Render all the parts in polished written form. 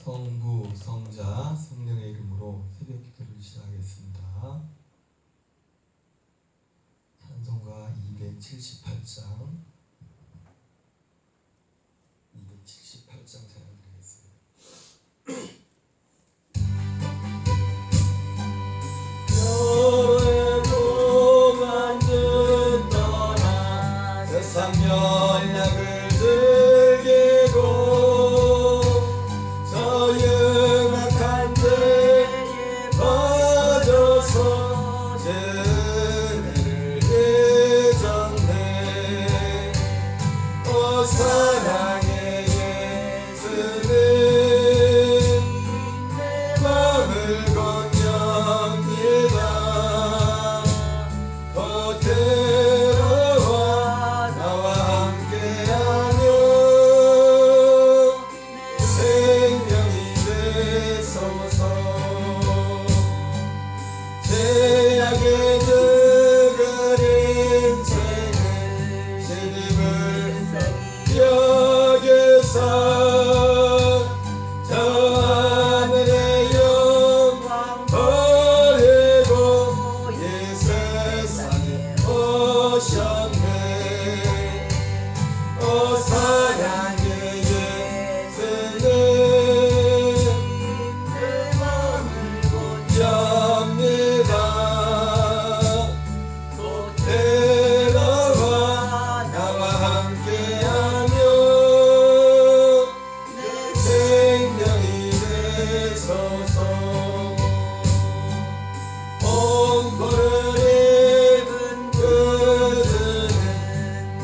성부, 성자, 성령의 이름으로 새벽 기도를 시작하겠습니다. 찬송가 278장 찬양드리겠습니다. 여호와 만든 떠나 세상 연약을 즐기고 저 영악한 데에 빠져서 죄를 해졌네. 오 사랑의 예수는 내 맘을 건집니다. 겉으로와 나와 함께하며 생명이 되소서. 죄악의 늙은 인생을 시집을 여기서 저 하늘의 영광 버리고 이 세상에 오셨네. 오 사랑의 예수는 내 맘을 곤잡니다. 곧 데려와 나와 함께하며 내 생명이 되소서. 공포를 입은 그들은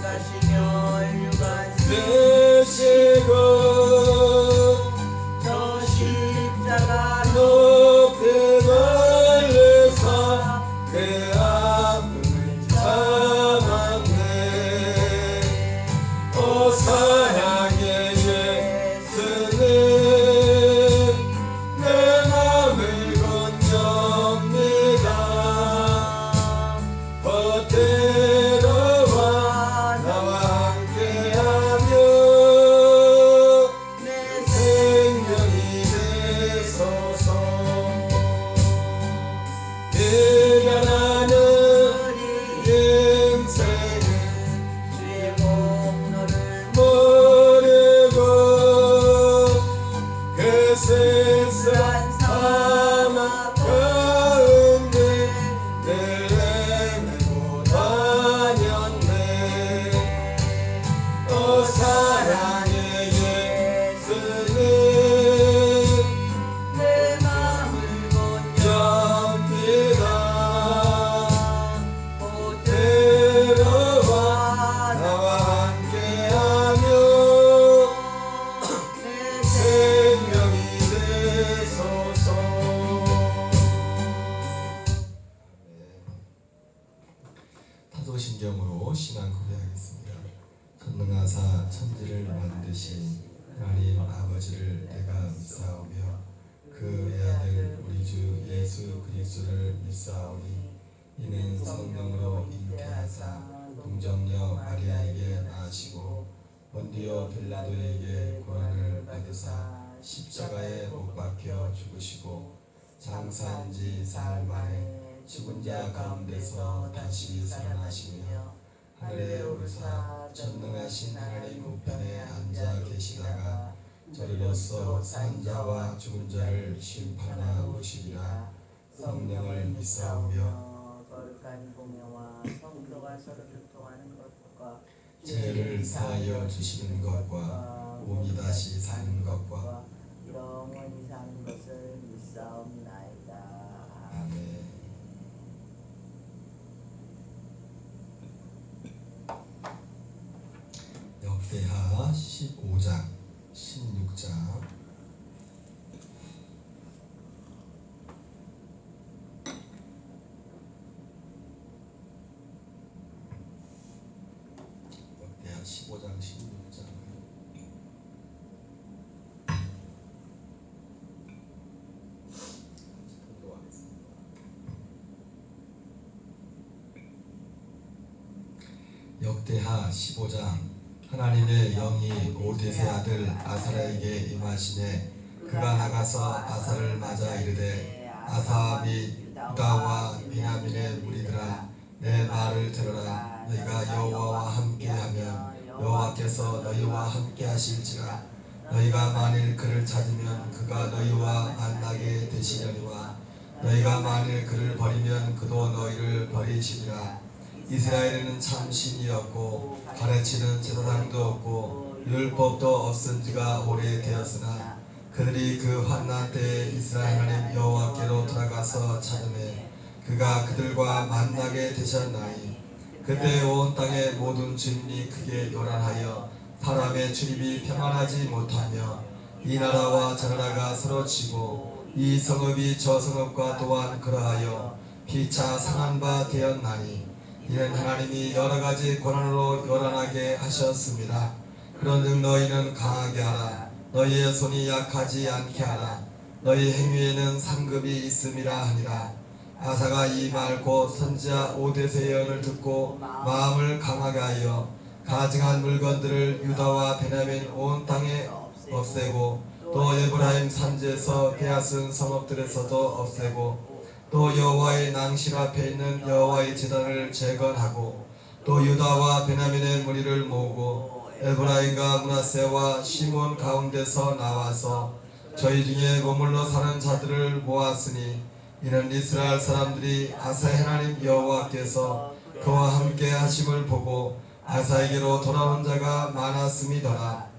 다시 멸류관 쓰시고 저 십자가 높이 걸려서 그 아픔을 참았네. 오 사랑의 예수는 내 맘을 건집니다. 겉으로와 나와 함께하며 내 생명이 되소서. 미련하는 인생은 주의 공로를 모르고 그 쓸쓸한 사막 가운데 늘 헤매고 다녔네. 오 사랑의 예수는 내 맘을 건집니다. 곧 데려와 나와 함께하며 내 생명이 되소서. 타도신경으로 신앙 고백하겠습니다. 전능하사 천지를 만드신 하나님 아버지를 내가 믿사오며 그 외아들 우리 주 예수 그리스도를 믿사오니 이는 성령으로 잉태하사 동정녀 마리아에게 나시고 본디오 빌라도에게 고난을 받으사 십자가에 못 박혀 죽으시고 장사한 지 사흘 만에 죽은 자 가운데서 다시 살아나시며 하늘에 오르사 전능하신 하나님 우편에 앉아 계시다가 저리로서 산 자와 죽은 자를 심판하러 오시리라. 성령을 믿사오며 거룩한 공예와 성도가 서로 교통하는 것과 죄를 사하여 주시는 것과 몸이 다시 사는 것과 영원히 사는 것을 믿사옵나이다. 아멘. 역대하 15장 16장 역대하 15장 16장 역대하 15장 하나님의 영이 오데세 아들 아사랴에게 임하시되 그가 나가서 아사를 맞아 이르되 아사 및 유다와 베냐민의 무리들아 내 말을 들으라. 너희가 여호와와 함께하면 여호와께서 너희와 함께하실지라. 너희가 만일 그를 찾으면 그가 너희와 만나게 되시려니와 너희가 만일 그를 버리면 그도 너희를 버리시리라. 이스라엘에는 참 신이 없고 가르치는 제사장도 없고 율법도 없은 지가 오래되었으나 그들이 그 환난 때에 이스라엘 하나님 여호와께로 돌아가서 찾으매 그가 그들과 만나게 되셨나니 그때 온 땅의 모든 주민이 크게 요란하여 사람의 출입이 평안하지 못하며 이 나라와 저 나라가 서로 치고 이 성읍이 저 성읍과 또한 그러하여 피차 상한 바 되었나니 이는 하나님이 여러 가지 고난으로 요란하게 하셨습니다. 그런즉 너희는 강하게 하라. 너희의 손이 약하지 않게 하라. 너희 행위에는 상급이 있음이라 하니라. 아사가 이 말 곧 선지자 오뎃의 예언을 듣고 마음을 강하게 하여 가증한 물건들을 유다와 베냐민 온 땅에 없애고 또 에브라임 산지에서 빼앗은 성읍들에서도 없애고 또 여호와의 낭실 앞에 있는 여호와의 제단을 재건하고 또 유다와 베냐민의 무리를 모으고 에브라임과 므낫세와 시몬 가운데서 나와서 저희 중에 머물러 사는 자들을 모았으니 이는 이스라엘 사람들이 아사의 하나님 여호와께서 그와 함께 하심을 보고 아사에게로 돌아온 자가 많았음이더라.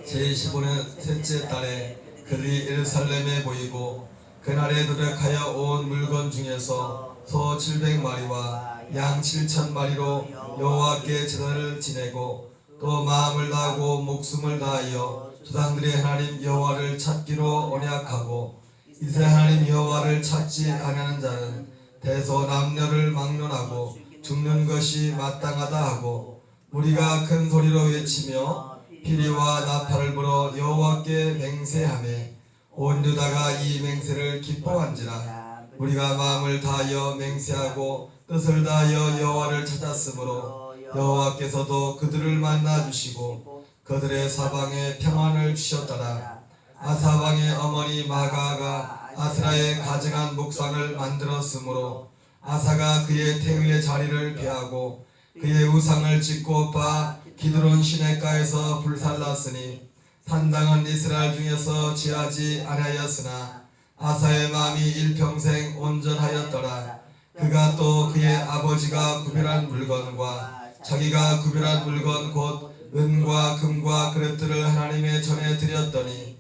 제15년 셋째 달에 그들이 예루살렘에 모이고 그날에 노력하여 온 물건 중에서 소 700마리와 양 7,000마리로 여호와께 제단을 지내고 또 마음을 다하고 목숨을 다하여 조상들의 하나님 여호와를 찾기로 언약하고 이스라엘 하나님 여호와를 찾지 아니하는 자는 대소남녀를 막론하고 죽는 것이 마땅하다 하고 우리가 큰 소리로 외치며 피리와 나팔을 불어 여호와께 맹세하매 온 유다가 이 맹세를 기뻐한지라. 우리가 마음을 다하여 맹세하고 뜻을 다하여 여호와를 찾았으므로 여호와께서도 그들을 만나 주시고 그들의 사방에 평안을 주셨더라. 아사 왕의 어머니 마가가 아스라의 가증한 목상을 만들었으므로 아사가 그의 태우의 자리를 피하고 그의 우상을 짓고 바 기드론 시내가에서 불살랐으니 산당은 이스라엘 중에서 지하지 아니하였으나 아사의 마음이 일평생 온전하였더라. 그가 또 그의 아버지가 구별한 물건과 자기가 구별한 물건 곧 은과 금과 그릇들을 하나님의 전에 드렸더니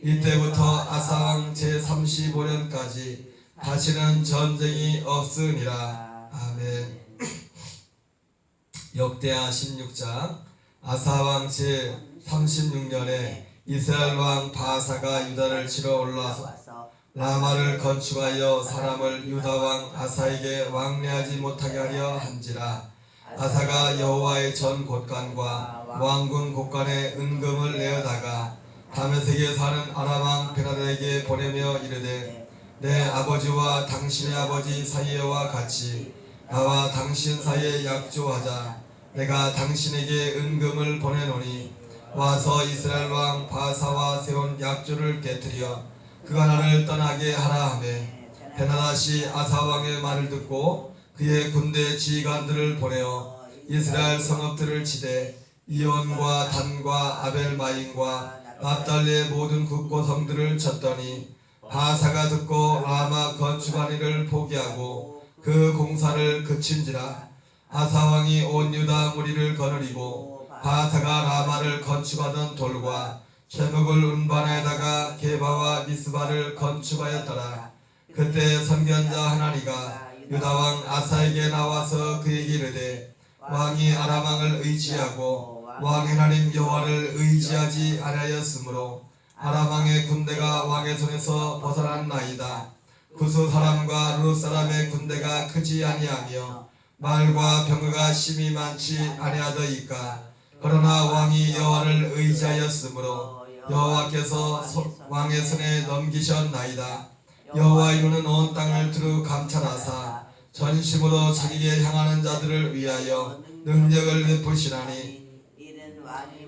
이때부터 아사왕 제35년까지 다시는 전쟁이 없으니라. 아멘. 역대하 16장. 아사왕 제36년에 이스라엘 왕 바사가 유다를 치러 올라서 라마를 건축하여 사람을 유다 왕 아사에게 왕래하지 못하게 하려 한지라. 아사가 여호와의 전 곳간과 왕궁 곳간에 은금을 내어다가 다메섹에 사는 아람 왕 베나다에게 보내며 이르되 내 아버지와 당신의 아버지 사이와 같이 나와 당신 사이에 약조하자. 내가 당신에게 은금을 보내노니 와서 이스라엘 왕 바사와 세운 약조를 깨뜨려 그가 나를 떠나게 하라 하매 베나다시 아사 왕의 말을 듣고 그의 군대 지휘관들을 보내어 이스라엘 성읍들을 치되 이온과 단과 아벨마임과 납달리의 모든 국고성들을 쳤더니 바사가 듣고 라마 건축한 일을 포기하고 그 공사를 그친지라. 아사 왕이 온 유다 무리를 거느리고 바사가 라마를 건축하던 돌과 쇠목을 운반에다가 게바와 미스바를 건축하였더라. 그때 선견자 하나니가 유다 왕 아사에게 나와서 그에게 이르되 왕이 아람 왕을 의지하고 왕의 하나님 여호와를 의지하지 아니하였으므로 아람 왕의 군대가 왕의 손에서 벗어났나이다. 구스 사람과 룻 사람의 군대가 크지 아니하며 말과 병거가 심히 많지 아니하더이까. 그러나 왕이 여호와를 의지하였으므로 여호와께서 왕의 손에 넘기셨나이다. 여호와의 눈은 온 땅을 두루 감찰하사 전심으로 자기에게 향하는 자들을 위하여 능력을 베푸시나니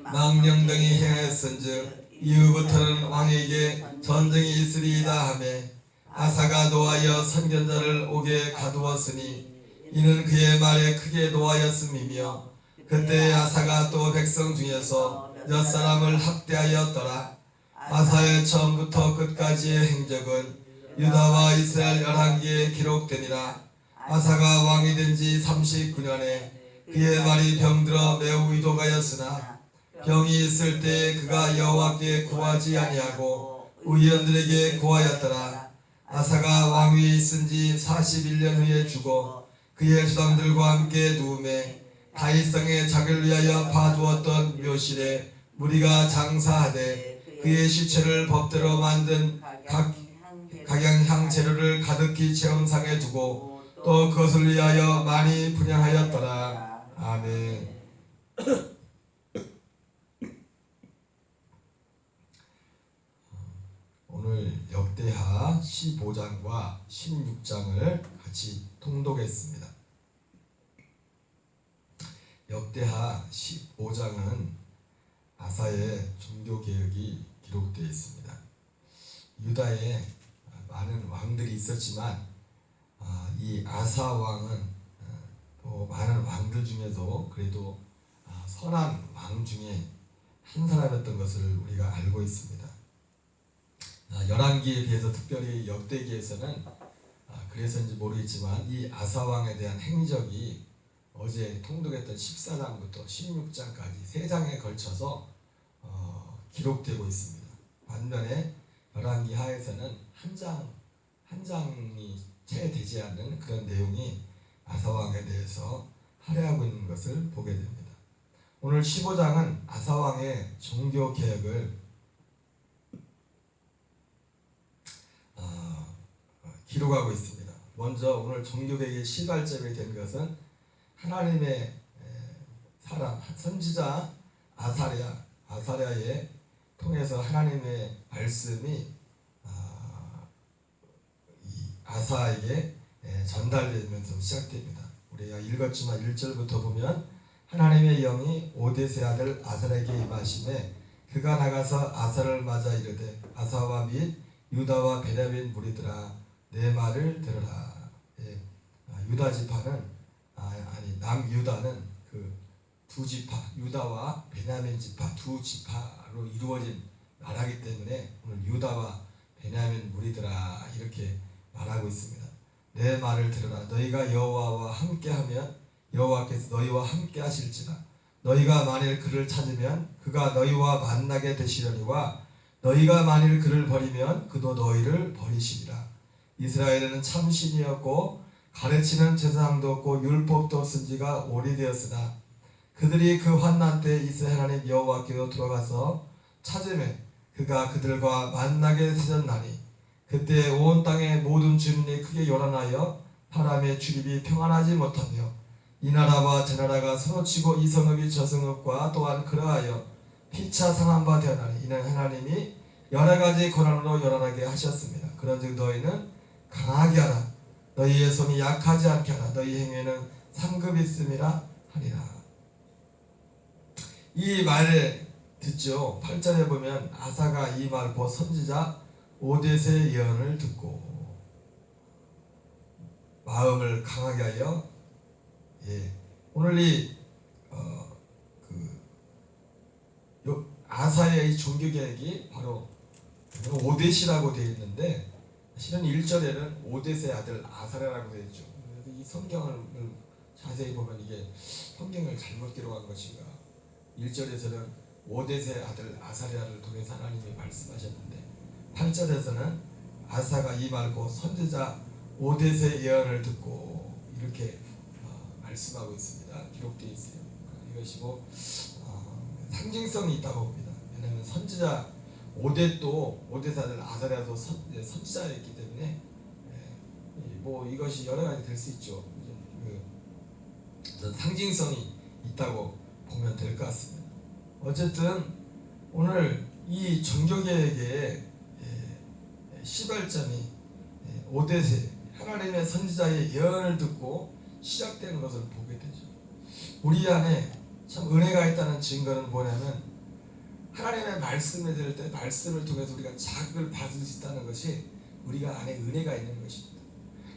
망령등이 행했은즉 이후부터는 왕에게 전쟁이 있으리이다 하매 아사가 노하여 선견자를 옥에 가두었으니 이는 그의 말에 크게 노하였음이며 그때 아사가 또 백성 중에서 몇 사람을 학대하였더라. 아사의 처음부터 끝까지의 행적은 유다와 이스라엘 열왕기에 기록되니라. 아사가 왕이 된 지 39년에 그의 말이 병들어 매우 위독하였으나 병이 있을 때 그가 여호와께 구하지 아니하고 의원들에게 구하였더라. 아사가 왕위에 있은 지 41년 후에 죽어 그의 수당들과 함께 누움에 다윗성에 자기를 위하여 파두었던 묘실에 무리가 장사하되 그의 시체를 법대로 만든 각양향 재료를 가득히 채운 상에 두고 또 그것을 위하여 많이 분양하였더라. 아멘. 오늘 역대하 15장과 16장을 같이 통독했습니다. 역대하 15장은 아사의 종교개혁이 기록되어 있습니다. 유다에 많은 왕들이 있었지만 이 아사 왕은 또 많은 왕들 중에도 그래도 선한 왕 중에 한 사람이었던 것을 우리가 알고 있습니다. 열왕기에 비해서 특별히 역대기에서는 그래서인지 모르겠지만 이 아사 왕에 대한 행적이 어제 통독했던 14장부터 16장까지 3장에 걸쳐서 기록되고 있습니다. 반면에 열왕기 하에서는 한 장이 채 되지 않는 그런 내용이 아사왕에 대해서 할애하고 있는 것을 보게 됩니다. 오늘 15장은 아사왕의 종교개혁을 기록하고 있습니다. 먼저 오늘 종교개혁의 시발점이 된 것은 하나님의 사람 선지자 아사랴에 통해서 하나님의 말씀이 이 아사에게 전달되면서 시작됩니다. 우리가 읽었지만 1절부터 보면 하나님의 영이 오뎃의 아들 아사에게 임하시매 그가 나가서 아사를 맞아 이르되 아사와 및 유다와 베냐민 무리들아 내 말을 들으라. 유다 지파는 남유다는 그 두 지파 유다와 베냐민 지파 두 지파로 이루어진 나라이기 때문에 오늘 유다와 베냐민 무리들아 이렇게 말하고 있습니다. 내 말을 들으라. 너희가 여호와와 함께하면 여호와께서 너희와 함께 하실지라. 너희가 만일 그를 찾으면 그가 너희와 만나게 되시려니와 너희가 만일 그를 버리면 그도 너희를 버리시리라. 이스라엘에는 참 신이었고 가르치는 제사장도 없고 율법도 쓴 지가 오래되었으나 그들이 그 환난 때 이스라엘 하나님 여호와께로 돌아가서 찾으면 그가 그들과 만나게 되셨나니 그때 온 땅의 모든 주민이 크게 요란하여 바람의 출입이 평안하지 못하며 이 나라와 저 나라가 서로 치고 이 성읍이 저 성읍과 또한 그러하여 피차 상한 바 되었나니 이는 하나님이 여러 가지 고난으로 요란하게 하셨습니다. 그런즉 너희는 강하게 하라. 너희의 손이 약하지 않게 하라. 너희 행위에는 상급이 있음이라 하리라. 이 말을 듣죠. 8절에 보면 아사가 이 말 보 선지자 오뎃의 예언을 듣고 마음을 강하게 하여 오늘 이 아사의 이 종교개혁이 바로 오뎃이라고 되어 있는데 실은 1절에는 오뎃의 아들 아사랴라고 되어 있죠. 이 성경을 자세히 보면 이게 성경을 잘못 기록한 것인가. 1절에서는 오뎃의 아들 아사랴를 통해서 하나님이 말씀하셨는데 8절에서는 아사가 이 말고 선지자 오뎃의 예언을 듣고 이렇게 말씀하고 있습니다. 기록되어 있어요. 이것이 상징성이 있다고 봅니다. 왜냐하면 선지자 오뎃도 오뎃의 아들 아사랴도 선지자였기 때문에 이것이 여러 가지 될 수 있죠. 상징성이 있다고 보면 될 것 같습니다. 어쨌든 오늘 이 종교개혁의 시발점이 오뎃의 하나님의 선지자의 예언을 듣고 시작되는 것을 보게 되죠. 우리 안에 참 은혜가 있다는 증거는 뭐냐면 하나님의 말씀에 들 때 말씀을 통해서 우리가 자극을 받을 수 있다는 것이 우리가 안에 은혜가 있는 것입니다.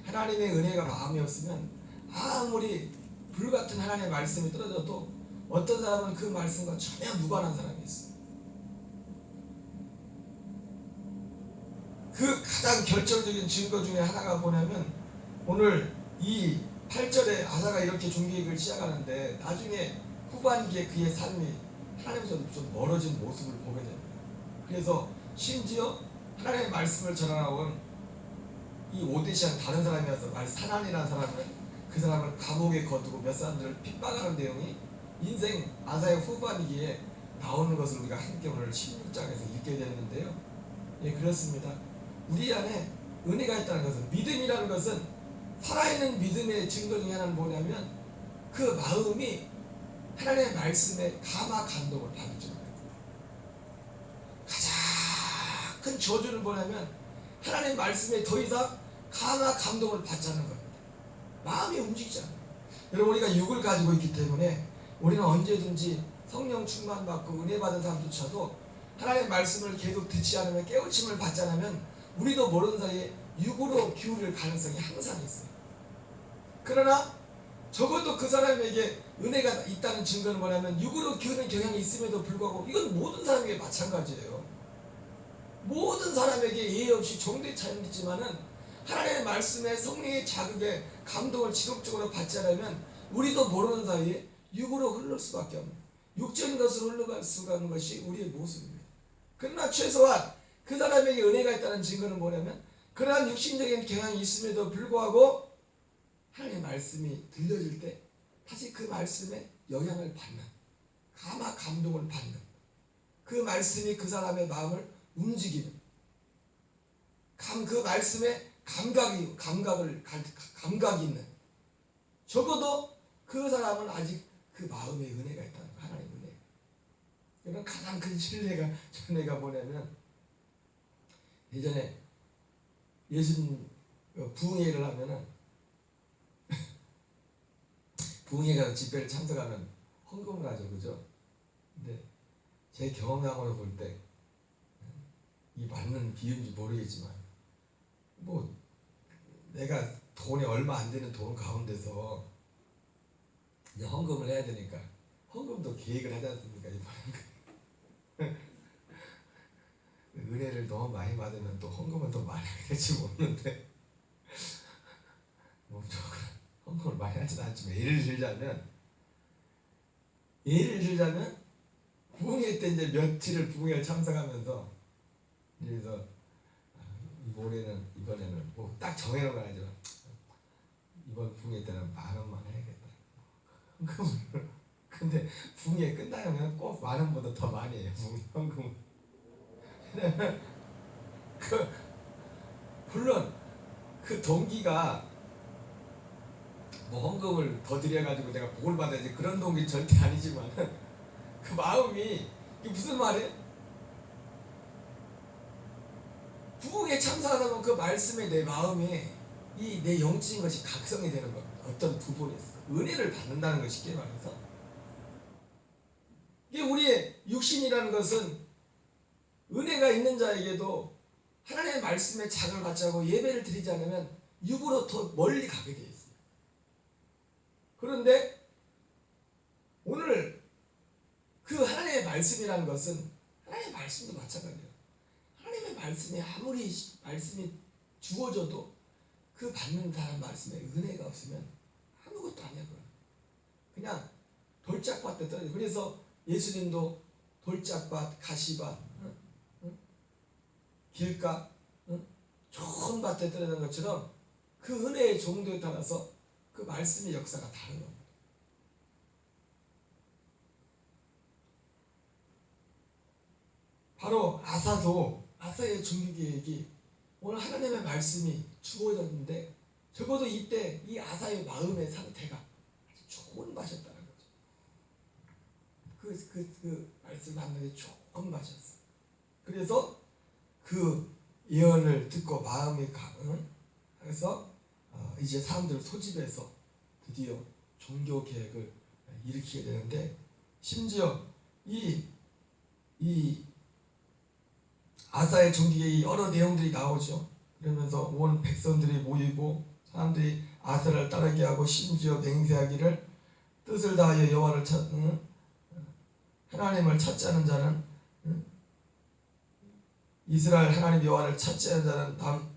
하나님의 은혜가 마음에 없으면 아무리 불같은 하나님의 말씀이 떨어져도 어떤 사람은 그 말씀과 전혀 무관한 사람이 있어요. 그 가장 결정적인 증거 중에 하나가 뭐냐면 오늘 이 8절에 아사가 이렇게 종교개혁을 시작하는데 나중에 후반기에 그의 삶이 하나님에서 좀 멀어진 모습을 보게 됩니다. 그래서 심지어 하나님의 말씀을 전하온 이 오데시안 다른 사람이어서 사난이라는 사람은 그 사람을 감옥에 거두고 몇 사람들을 핍박하는 내용이 인생 아사의 후반기에 나오는 것을 우리가 함께 오늘 16장에서 읽게 되는데요. 예, 그렇습니다. 우리 안에 은혜가 있다는 것은, 믿음이라는 것은 살아있는 믿음의 증거 중에 하나는 뭐냐면 그 마음이 하나님의 말씀에 감화 감동을 받죠. 가장 큰 저주는 뭐냐면 하나님의 말씀에 더 이상 감화 감동을 받자는 겁니다. 마음이 움직이지 않아요. 여러분, 우리가 육을 가지고 있기 때문에 우리는 언제든지 성령 충만 받고 은혜 받은 사람조차도 하나님의 말씀을 계속 듣지 않으면, 깨우침을 받지 않으면 우리도 모르는 사이에 육으로 기울일 가능성이 항상 있어요. 그러나 적어도 그 사람에게 은혜가 있다는 증거는 뭐냐면 육으로 기우는 경향이 있음에도 불구하고, 이건 모든 사람에게 마찬가지예요. 모든 사람에게 예의 없이 정도의 차이는 있지만은 하나님의 말씀에 성령의 자극에 감동을 지속적으로 받지 않으면 우리도 모르는 사이에 육으로 흐를 수밖에 없는, 육적인 것으로 흘러갈 수가 있는 것이 우리의 모습입니다. 그러나 최소한 그 사람에게 은혜가 있다는 증거는 뭐냐면 그러한 육신적인 경향이 있음에도 불구하고 하나님의 말씀이 들려질 때 다시 그 말씀에 영향을 받는, 감화 감동을 받는, 그 말씀이 그 사람의 마음을 움직이는, 그 말씀에 감각이 있는, 적어도 그 사람은 아직 그 마음에 은혜가 있다는 거, 하나님의 은혜. 이런 가장 큰 전례가 뭐냐면 예전에 예수님 부흥회를 하면은 부흥회 가서 집회를 참석하면 헌금을 하죠, 그죠? 근데 제 경험상으로 볼 때 이 맞는 비유인지 모르겠지만 뭐 내가 돈이 얼마 안 되는 돈 가운데서 이제 헌금을 해야 되니까 헌금도 계획을 하지 않습니까? 은혜를 너무 많이 받으면 또 헌금은 더 많이 하게 될지 모르는데 뭐 헌금을 많이 하지는 않지만 예를 들자면 부흥회 때 이제 며칠을 부흥회를 참석하면서 그래서 이번에는 뭐 딱 정해놓은 건 아니지만 이번 부흥회 때는 10,000원만 해야겠다. 헌금을. 근데 부흥회 끝나면 꼭 10,000원보다 더 많이 해요, 헌금을. 물론 그 동기가 뭐 헌금을 더 드려가지고 내가 복을 받아야지 그런 동기 절대 아니지만 그 마음이, 이게 무슨 말이에요? 부흥에 참석하다 보면 그 말씀에 내 마음에 이 내 영적인 것이 각성이 되는 겁니다. 어떤 부분에서 은혜를 받는다는 것이, 쉽게 말해서 이게 우리의 육신이라는 것은 은혜가 있는 자에게도 하나님의 말씀에 자극을 받지 않고 예배를 드리지 않으면 육으로 더 멀리 가게 되어 있어요. 그런데 오늘 그 하나님의 말씀이라는 것은, 하나님의 말씀도 마찬가지예요. 하나님의 말씀이 아무리 말씀이 주어져도 그 받는 사람 말씀에 은혜가 없으면 아무것도 아니야. 그냥 돌짝밭에 떨어져. 그래서 예수님도 돌짝밭, 가시밭, 길가, 좋은 밭에 떨어진 것처럼 그 은혜의 정도에 따라서 그 말씀의 역사가 다른 겁니다. 바로 아사의 종교개혁이 오늘 하나님의 말씀이 주어졌는데 적어도 이때 이 아사의 마음의 상태가 아주 좋은 맛이었다는 거죠. 그 말씀 받는 게 좋은 맛이었어요. 그래서 그 예언을 듣고 마음이 그래서 이제 사람들을 소집해서 드디어 종교 개혁을 일으키게 되는데, 심지어 이 이 아사의 종기에 여러 내용들이 나오죠. 그러면서 온 백성들이 모이고 사람들이 아사를 따르게 하고 심지어 맹세하기를 뜻을 다하여 여호와를 하나님을 찾지 않은 자는 이스라엘 하나님 여호와를 찾지 않은 자는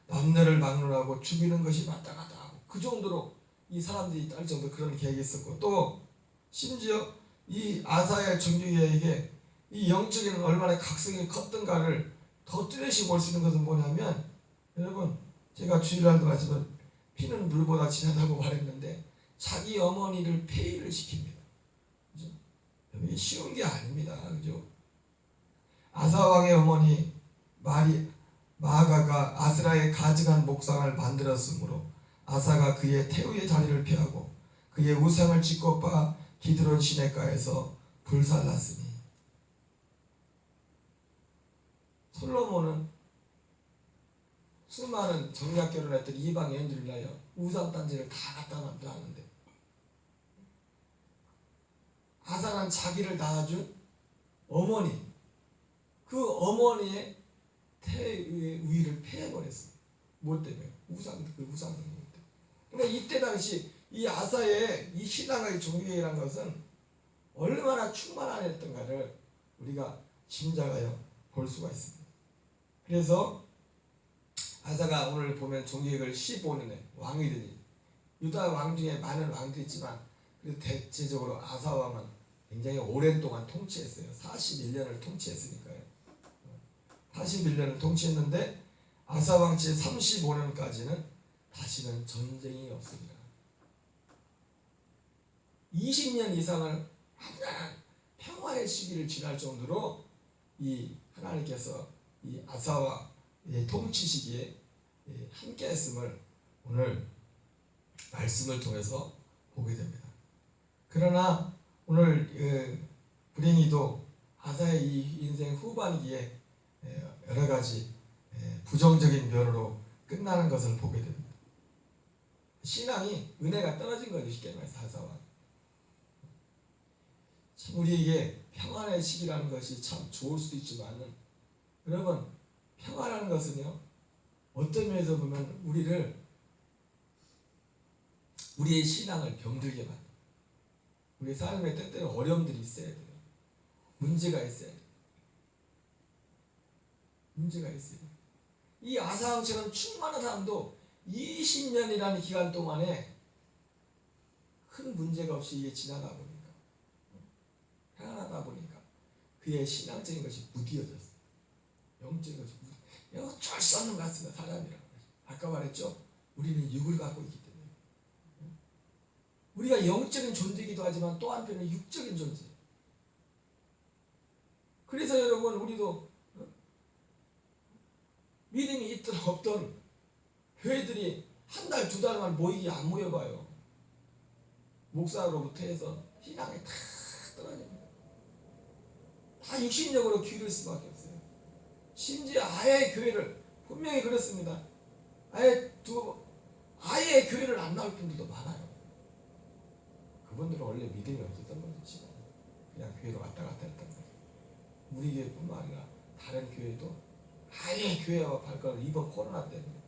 남녀를 막론하고 죽이는 것이 마땅하다 하고 그 정도로 이 사람들이 딸 정도 그런 계획이 있었고 또 심지어 이 아사의 종기에게 이 영적인 얼마나 각성이 컸던가를 더 뚜렷이 볼 수 있는 것은 뭐냐면 여러분 제가 주일날도 말씀은 피는 물보다 진하다고 말했는데 자기 어머니를 폐위를 시킵니다. 그죠? 이게 쉬운 게 아닙니다. 그죠? 아사 왕의 어머니 마아가가 아스라의 가증한 목상을 만들었으므로 아사가 그의 태우의 자리를 피하고 그의 우상을 짓고 빠 기드론 시내가에서 불살랐으니 솔로몬은 수많은 정략 결혼했던 이방 여인들을 위하여 우상 단지를 다 갖다 놨는데 아사는 자기를 낳아준 어머니 그 어머니의 태의 우위를 폐해버렸어요. 뭐 때문에? 우상 때문에. 그러니까 이때 당시 이 아사의 이 신앙의 종교라는 것은 얼마나 충만했던가를 우리가 짐작하여 볼 수가 있습니다. 그래서 아사가 오늘 보면 종교개혁을 15년에 왕이 되니 유다 왕 중에 많은 왕들이 있지만 그래도 대체적으로 아사 왕은 굉장히 오랜 동안 통치했어요. 41년을 통치했으니까요. 41년을 통치했는데 아사 왕치 35년까지는 다시는 전쟁이 없습니다. 20년 이상을 항상 평화의 시기를 지날 정도로 이 하나님께서 이 아사와 통치 시기에 함께했음을 오늘 말씀을 통해서 보게 됩니다. 그러나 오늘 불행히도 아사의 이 인생 후반기에 여러 가지 부정적인 면으로 끝나는 것을 보게 됩니다. 신앙이 은혜가 떨어진 거죠. 쉽게 말해서 아사와. 참 우리에게 평안의 시기라는 것이 참 좋을 수도 있지만은 여러분 평화라는 것은요 어떤 면에서 보면 우리의 신앙을 병들게 만듭니다. 우리 삶에 때때로 어려움들이 있어야 돼요. 문제가 있어야 돼요. 문제가 있어요. 이 아사왕처럼 충만한 사람도 20년이라는 기간 동안에 큰 문제가 없이 이게 지나가 보니까 평안하다 보니까 그의 신앙적인 것이 무디어졌어요. 영적인 것이 어쩔 수 없는 것 같습니다. 사람이라고. 아까 말했죠. 우리는 육을 갖고 있기 때문에 우리가 영적인 존재이기도 하지만 또 한편은 육적인 존재. 그래서 여러분 우리도 믿음이 있든 없든 교회들이 한 달, 두 달만 모이기 안 모여봐요. 목사로부터 해서 신앙이 다 떨어집니다. 다 육신적으로 기울일 수밖에 없어요. 심지어 아예 교회를 분명히 그렇습니다. 아예 교회를 안 나올 분들도 많아요. 그분들은 원래 믿음이 없었던 거지. 그냥 교회로 왔다 갔다 했던 거죠. 우리 교회뿐만 아니라 다른 교회도 아예 교회와 발걸음 이번 코로나 때문에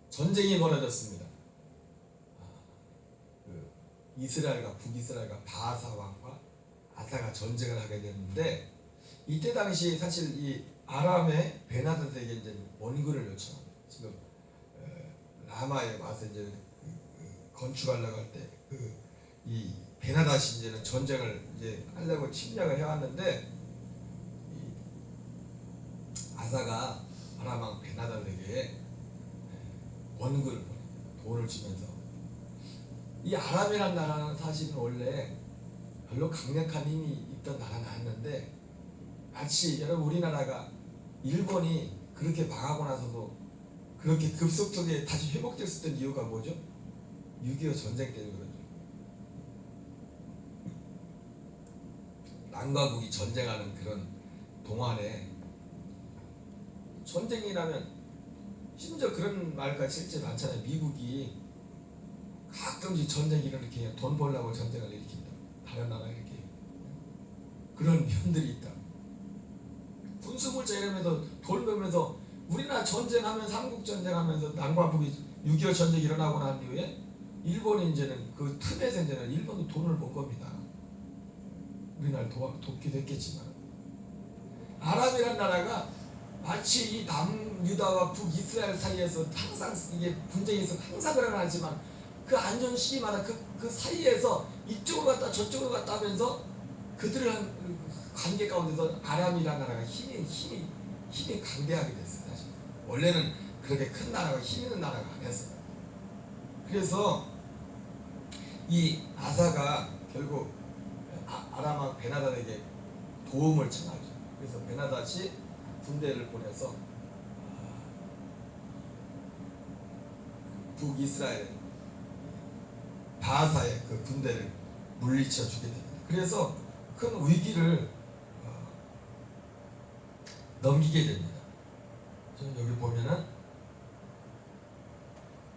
전쟁이 벌어졌습니다. 이스라엘과 북이스라엘과 바하사 왕과 아사가 전쟁을 하게 됐는데 이때 당시 사실 이 아람의 베나닷에게 이제 원군을 요청합니다. 지금 라마에 와서 이제 건축하려고 할 때 이 베나닷이 이제는 전쟁을 이제 하려고 침략을 해왔는데 아사가 아람 왕 베나닷에게 원군을 돈을 주면서 이 아람이라는 나라는 사실은 원래 별로 강력한 힘이 있던 나라는 아니었는데 마치 여러분 우리나라가 일본이 그렇게 망하고 나서도 그렇게 급속하게 다시 회복될 수 있던 이유가 뭐죠? 6.25 전쟁 때문에 그렇죠. 남과 북이 전쟁하는 그런 동안에 전쟁이라면 심지어 그런 말까지 실제 많잖아요. 미국이 각 가끔씩 전쟁이 일으키면 돈 벌려고 전쟁을 일으킨다. 다른 나라에 이렇게 그런 면들이 있다. 군수물자 이러면서 돈 벌면서 우리나라 전쟁하면 삼국전쟁하면서 남과 북이 6.25 전쟁이 일어나고 난 이후에 일본이 이제는 그 틈에서 이제는 일본도 돈을 번 겁니다. 우리나라를 돕기도 했겠지만 아랍이란 나라가 마치 이 남유다와 북이스라엘 사이에서 항상 이게 분쟁이 있어 항상 일어나지만 그 안전 시기마다 그 사이에서 이쪽으로 갔다 저쪽으로 갔다 하면서 그들을 관계 가운데서 아람이라는 나라가 힘이 강대하게 됐어요. 사실 원래는 그렇게 큰 나라가 힘 있는 나라가 아니었어요. 그래서 이 아사가 결국 아람왕 베나닷에게 도움을 청하죠. 그래서 베나닷이 군대를 보내서 북이스라엘 바하사의 그 군대를 물리쳐 주게 됩니다. 그래서 큰 위기를 넘기게 됩니다. 지금 여기 보면은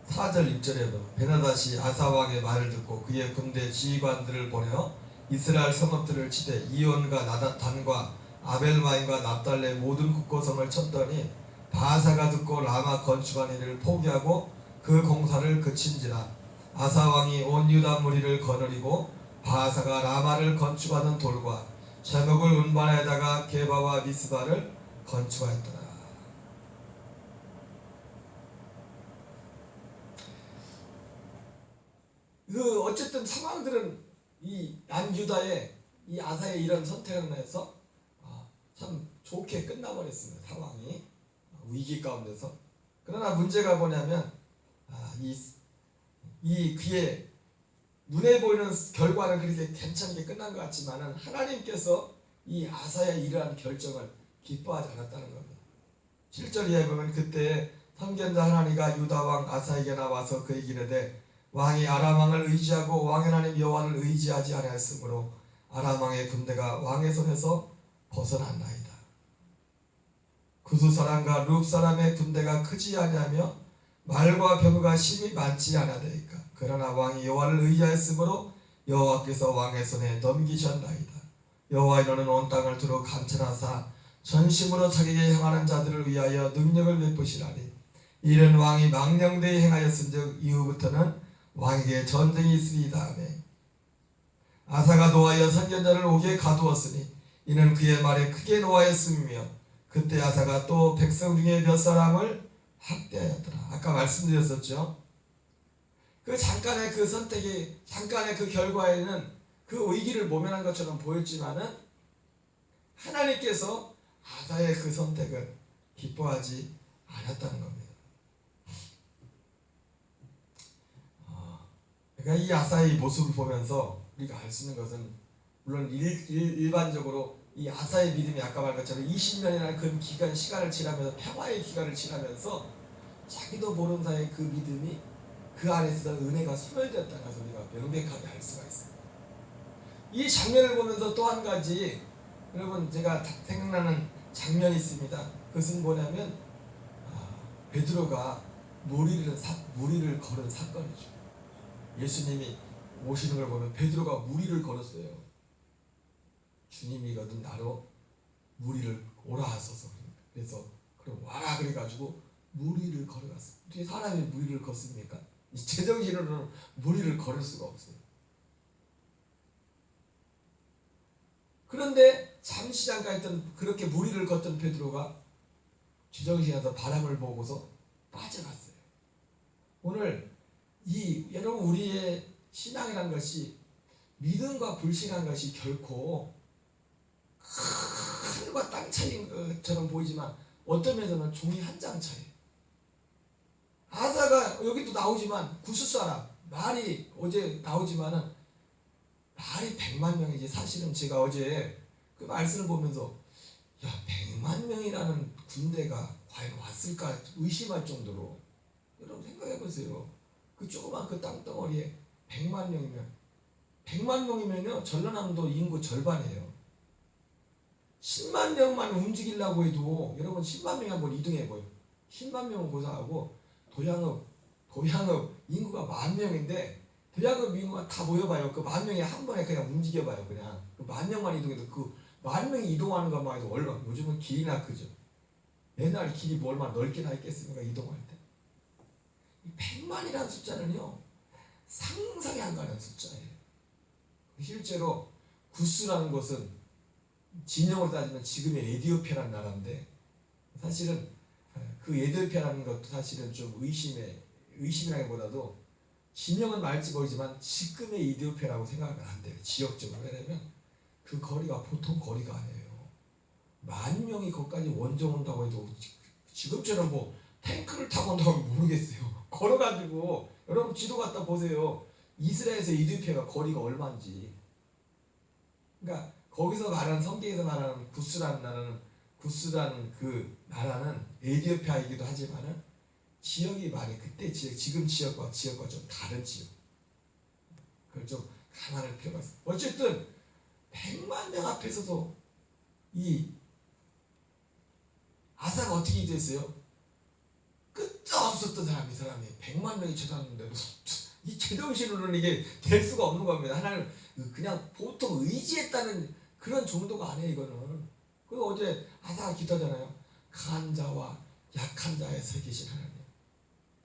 4절 6절에도 베나닷이 아사왕의 말을 듣고 그의 군대 지휘관들을 보내어 이스라엘 성읍들을 치되 이온과 나다탄과 아벨마임과 납달레 모든 국고성을 쳤더니 바하사가 듣고 라마 건축한 일을 포기하고 그 공사를 그친지라. 아사왕이 온 유다 무리를 거느리고 바하사가 라마를 건축하던 돌과 제목을 운반에다가 게바와 미스바를 건축하였더라. 어쨌든 상황들은 이 남유다의 이 아사의 이런 선택을 해서 참 좋게 끝나버렸습니다. 상황이 위기 가운데서. 그러나 문제가 뭐냐면 이 그의 눈에 보이는 결과는 그렇게 괜찮게 끝난 것 같지만은 하나님께서 이 아사의 이러한 결정을 기뻐하지 않았다는 겁니다. 7절 이하에 보면 그때 선견자 하나니가 유다 왕 아사에게 나와서 그에게 이르되 왕이 아람 왕을 의지하고 왕의 하나님 여호와를 의지하지 아니하였으므로 아람 왕의 군대가 왕의 손에서 벗어났나이다. 구스 사람과 룹 사람의 군대가 크지 아니하며 말과 병거가 심히 많지 않아되니까. 그러나 왕이 여호와를 의지하였으므로 여호와께서 왕의 손에 넘기셨나이다. 여호와의 너는 온 땅을 두루 감찰하사 전심으로 자기에게 향하는 자들을 위하여 능력을 베푸시라니. 이는 왕이 망령되이 행하였은즉 이후부터는 왕에게 전쟁이 있으리이다 하매 아사가 노하여 선견자를 옥에 가두었으니 이는 그의 말에 크게 노하였음이며 그때 아사가 또 백성 중에 몇 사람을 학대하였더라. 아까 말씀드렸었죠. 그 잠깐의 그 선택이 잠깐의 그 결과에는 그 위기를 모면한 것처럼 보였지만은 하나님께서 아사의 그 선택을 기뻐하지 않았다는 겁니다. 그러니까 이 아사의 모습을 보면서 우리가 알 수 있는 것은 물론 일반적으로 이 아사의 믿음이 아까 말한 것처럼 20년이나 그 시간을 지나면서 평화의 기간을 지나면서 자기도 모르는 사이에 그 믿음이 그 안에서 은혜가 소멸되었다는 것을 우리가 명백하게 알 수가 있습니다. 이 장면을 보면서 또 한 가지 여러분 제가 생각나는 장면이 있습니다. 그것은 뭐냐면 베드로가 무리를 걸은 사건이죠. 예수님이 오시는 걸 보면 베드로가 무리를 걸었어요. 주님이거든 나로 무리를 오라 하소서. 그래서 그럼 와라 그래가지고 무리를 걸어갔어요. 어떻게 사람이 무리를 걷습니까? 제정신으로는 무리를 걸을 수가 없어요. 그런데 잠시 잠깐 있던 그렇게 무리를 걷던 베드로가 제정신에서 바람을 보고서 빠져갔어요. 오늘 여러분 우리의 신앙이라는 것이 믿음과 불신한 것이 결코 하늘과 땅 차이인 것처럼 보이지만 어떤 면에서는 종이 한 장 차이. 아사가 여기도 나오지만 구스 사람 말이 어제 나오지만은 말이 100만 명이지. 사실은 제가 어제 그 말씀을 보면서 100만 명이라는 군대가 과연 왔을까 의심할 정도로 여러분 생각해 보세요. 그 조그만 그 땅덩어리에 100만 명이면요 전라남도 인구 절반이에요. 10만 명만 움직이려고 해도 여러분 10만 명이 한번 이동해봐요. 10만 명은 고사하고 도양읍 인구가 10,000명인데 대한민국 미국만 다 모여봐요. 그 10,000명이 한 번에 그냥 움직여봐요. 그냥 그 10,000명만 이동해도 그 10,000명이 이동하는 것만 해도 얼마? 요즘은 길이나 크죠. 옛날 길이 뭐 얼마나 넓게나 있겠습니까? 이동할 때. 100만이라는 숫자는요 상상이 안 가는 숫자예요. 실제로 구스라는 곳은 진영으로 따지면 지금의 에티오피아라는 나라인데 사실은 그 에티오피아라는 것도 사실은 좀 의심이라기보다도 진영은 말지 모르지만 지금의 에티오피아라고 생각하면 안 돼요. 지역적으로. 왜냐면 그 거리가 보통 거리가 아니에요. 10,000명이 거기까지 원정 온다고 해도 지금처럼 뭐 탱크를 타고 온다고 모르겠어요. 걸어가지고 여러분 지도 갖다 보세요. 이스라엘에서 에티오피아가 거리가 얼마인지. 그러니까 거기서 말하는 성경에서 말하는 구스라는 그 나라는 에티오피아이기도 하지만은 지역이 많이 그때 지역 지금 지역과 좀 다른 지역. 그걸 좀 감안할 필요가 있어요. 어쨌든 100만 명 앞에서도 이 아사가 어떻게 됐어요? 끝없었던 사람이 100만 명이 쳐다봤는데도 이 제정신으로는 이게 될 수가 없는 겁니다. 하나님 그냥 보통 의지했다는 그런 정도가 아니에요. 이거는. 그리고 어제 아사가 기도하잖아요. 강한 자와 약한 자에 서 계신 하나님,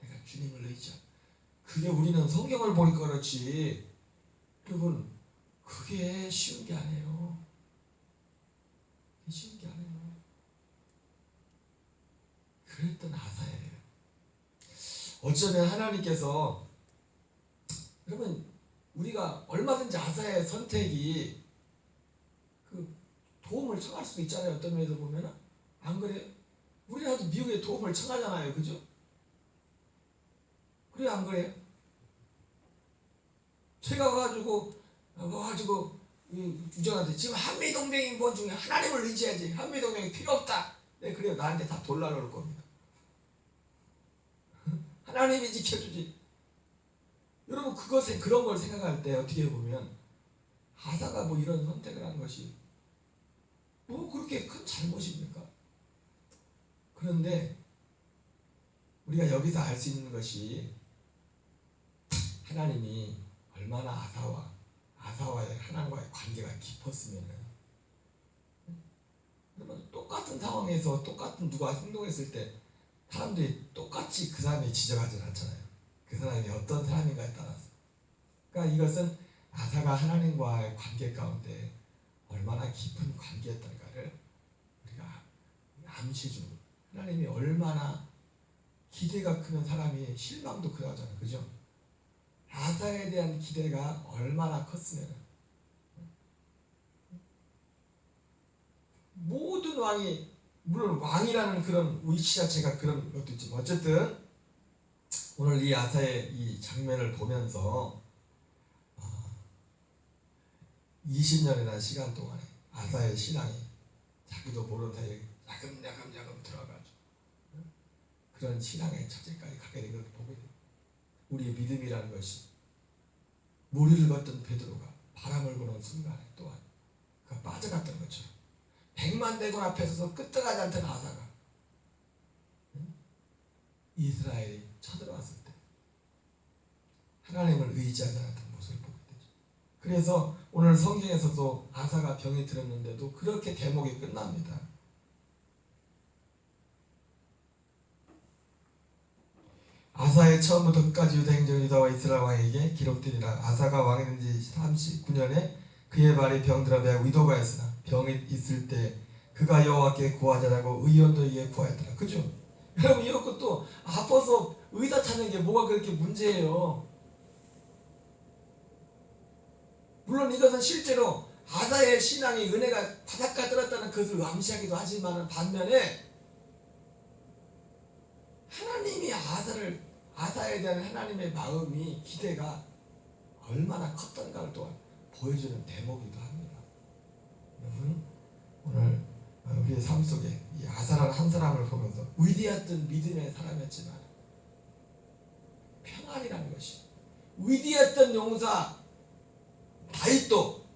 내가 주님을 의지하. 그게 우리는 성경을 보니까 그렇지 여러분 그게 쉬운 게 아니에요. 쉬운 게 아니에요. 그랬던 아사예요. 어쩌면 하나님께서 여러분 우리가 얼마든지 아사의 선택이 그 도움을 청할 수도 있잖아요. 어떤 면에서 보면은 안 그래요? 우리나라도 미국에 도움을 청하잖아요. 그죠? 그래요 안 그래요? 제가 가지고 유정한테 지금 한미동맹인 번 중에 하나님을 의지해야지. 한미동맹이 필요 없다. 네 그래요. 나한테 다 돌라올 겁니다. 하나님이 지켜주지. 여러분 그런 걸 생각할 때 어떻게 보면 아사가 뭐 이런 선택을 한 것이 뭐 그렇게 큰 잘못입니까? 그런데 우리가 여기서 알 수 있는 것이 하나님이 얼마나 아사와의 하나님과의 관계가 깊었으면은 똑같은 상황에서 똑같은 누가 행동했을 때 사람들이 똑같이 그 사람이 지적하지 않잖아요. 그 사람이 어떤 사람인가에 따라서. 그러니까 이것은 아사가 하나님과의 관계 가운데 얼마나 깊은 관계였던가를 우리가 암시해주는 거예요. 하나님이 얼마나 기대가 크면 사람이 실망도 크다잖아요. 그죠? 아사에 대한 기대가 얼마나 컸으면 모든 왕이 물론 왕이라는 그런 위치 자체가 그런 것도 있지만 어쨌든 오늘 이 아사의 이 장면을 보면서 20년이나 시간 동안에 아사의 신앙이 자기도 모르는 사이에 야금야금 들어가지고 그런 신앙의 처지까지 가게 된 걸 보게 돼요. 우리의 믿음이라는 것이 무리를 걷던 베드로가 바람을 부는 순간에 또한 그가 빠져갔던 것처럼 100만 대군 앞에 서서 끄떡하지 않던 아사가 이스라엘이 쳐들어왔을 때 하나님을 의지하지 않았던 모습을 보게 되죠. 그래서 오늘 성경에서도 아사가 병이 들었는데도 그렇게 대목이 끝납니다. 아사의 처음부터 끝까지 유다 행정 유다와 이스라엘 왕에게 기록되니라. 아사가 왕이 된 지 39년에 그의 발이 병들어 매우 위도가였으나 병이 있을 때 그가 여호와께 구하자라고 의원들에게 구하였더라. 그죠? 여러분 이런 것도 아파서 의사 찾는 게 뭐가 그렇게 문제예요. 물론 이것은 실제로 아사의 신앙의 은혜가 바닷가 들었다는 것을 암시하기도 하지만 반면에 하나님이 아사에 대한 하나님의 마음이 기대가 얼마나 컸던가를 또한 보여주는 대목이기도 합니다. 여러분 오늘 우리의 삶 속에 이 아사라는 한 사람을 보면서 위대했던 믿음의 사람이었지만 평안이라는 것이 위대했던 용사 다윗도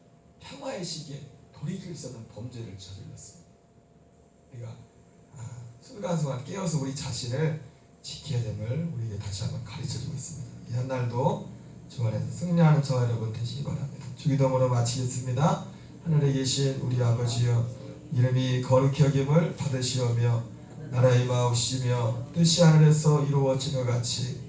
평화의 시기에 돌이킬 수 없는 범죄를 저질렀습니다. 우리가 순간순간 깨어서 우리 자신을 지켜야 됨을 우리에게 다시 한번 가르쳐주고 있습니다. 이 한 날도 주말에서 승리하는 저와 여러분 되시기 바랍니다. 주기도문으로 마치겠습니다. 하늘에 계신 우리 아버지여, 이름이 거룩히 여김을 받으시오며 나라의 마옵시며 뜻이 하늘에서 이루어진 것 같이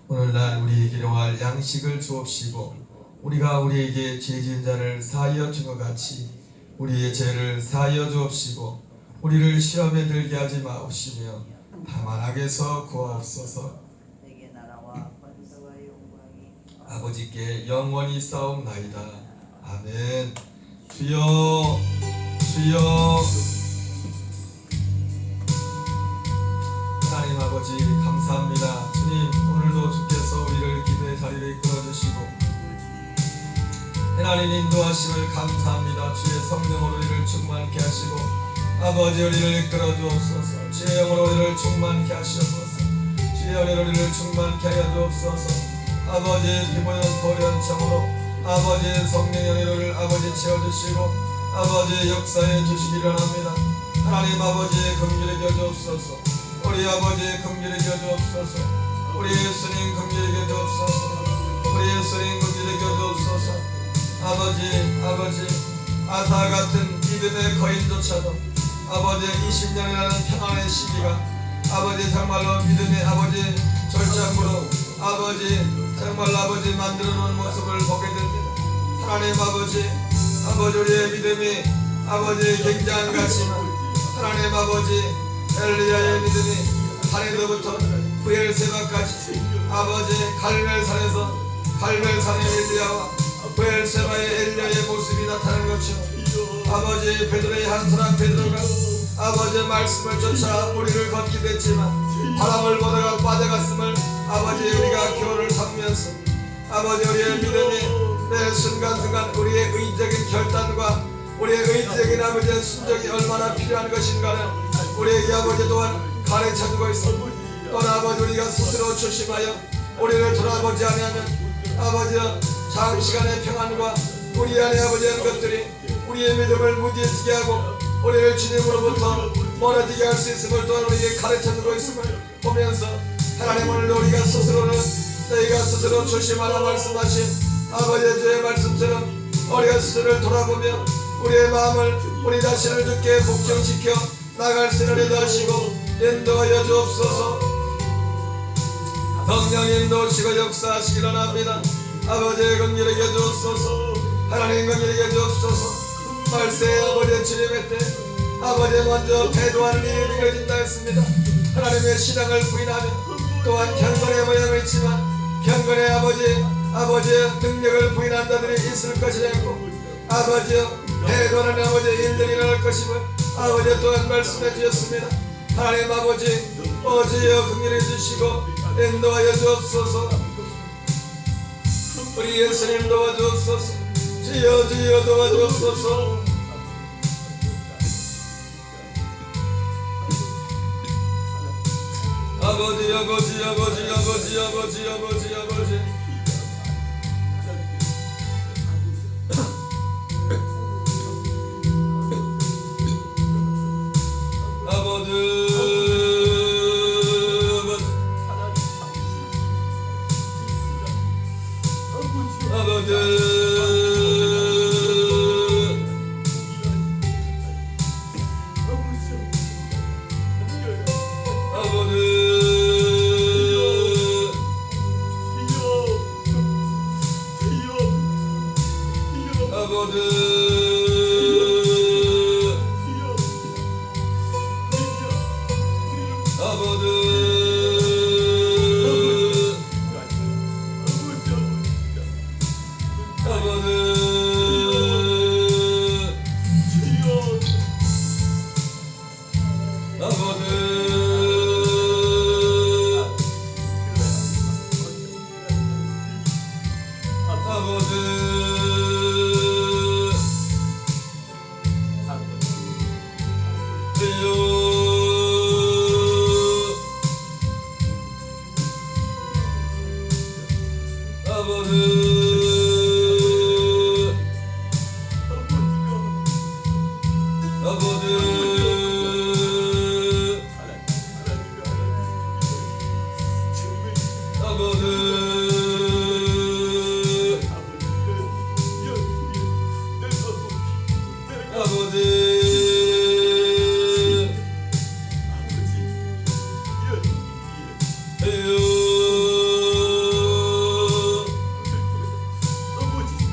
오늘날 우리에게 일용할 양식을 주옵시고 우리가 우리에게 죄 지은 자를 사하여 준 것 같이 우리의 죄를 사하여 주옵시고 우리를 시험에 들게 하지 마옵시며 다만 악에서 구하옵소서. 내게 나라와 권세와 영광이 아버지께 영원히 싸움나이다. 아멘. 주여 주여. 하나님 아버지 감사합니다. 주님, 오늘도 주께서 우리를 기도의 자리로 이끌어주시고 하나님 인도하심을 감사합니다. 주의 성령으로 우리를 충만케 하시고 아버지 우리를 이끌어 주옵소서. 주의 영으로 우리를 충만케 하시옵소서. 주의 영으로 우리를 충만케 하여 주옵소서. 아버지 피보연 보련청으로 아버지 성령의 은혜를 아버지 채워주시고 아버지 역사해 주시기를 원합니다. 하나님 아버지 긍휼히 여주옵소서. 우리 아버지 긍휼히 여주옵소서. 우리 예수님 긍휼히 여주옵소서. 우리 예수님 긍휼히 여주옵소서. 아버지 아사 같은 믿음의 거인조차도 아버지 20년이라는 평안의 시기가 아버지 정말로 믿음의 아버지 절장으로 아버지 정말로 아버지 만들어 놓은 모습을 보게 됩니다. 하나님 아버지 우리의 믿음이 아버지 굉장한 같지만 하나님 아버지 엘리야의 믿음이 하늘로부터 부엘세바까지 아버지 갈멜산의 엘리야와 부엘세바의 엘리야의 모습이 나타나는 것처럼 아버지 베드로의 한 사람 베드로가 아버지 말씀을 쫓아 우리를 걷게 됐지만 바람을 보다가 빠져갔음을 아버지 우리가 교훈을 삼면서 아버지 우리의 믿음이 내 순간순간 우리의 의적인 결단과 우리의 의적인 아버지의 순종이 얼마나 필요한 것인가를 우리에게 아버지 또한 가르쳐주고 있습니다. 또한 아버지 우리가 스스로 조심하여 우리를 돌아보지 아니하면 아버지 장시간의 평안과 우리 안에 아버지 하는 것들이 우리의 믿음을 무디해지게 하고 우리를 주님으로부터 멀어지게 할 수 있음을 또한 우리에게 가르쳐주고 있음을 보면서 하나님 오늘도 우리가 스스로는 너희가 스스로 조심하라 말씀하신 아버지의 주의 말씀처럼 우리가 스스로를 돌아보며 우리의 마음을 우리 자신을 주께 복종시켜 나갈 수 있는 하시고 인도하여 주옵소서. 성령 인도하시고 역사하시기 원합니다. 아버지의 긍휼히 여주옵소서. 하나님 긍휼히 여주옵소서. 말세에 아버지의 주님의 때 아버지 먼저 배도하는 일이 이루어진다 했습니다. 하나님의 신앙을 부인하며 또한 경건의 모양을 있지만 경건의 아버지의 능력을 부인한 자들이 있을 것이라고 아버지여 배도하는 아버지의 일들이 일어날 것임을 아버지 또한 말씀해 주셨습니다. 하나님 아버지 주여 긍휼히 주시고 인도하여 주옵소서. 우리 예수님 도와주옵소서. 주여 도와주옵소서. 아버지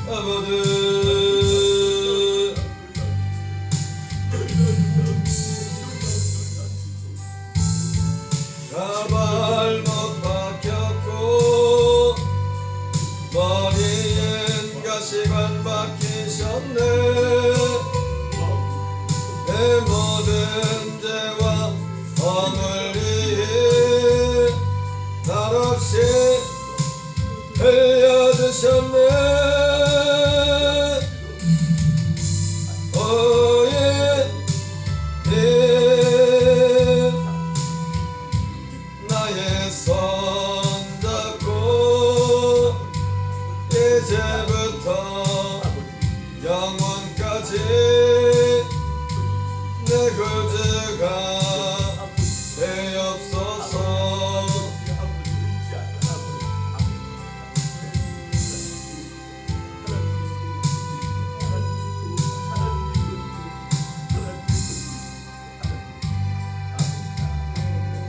모든 가발못 박혔고 머리엔 가시관 박히셨네. 내 모든 죄와 허물 위해 날 없이 흘려주셨네.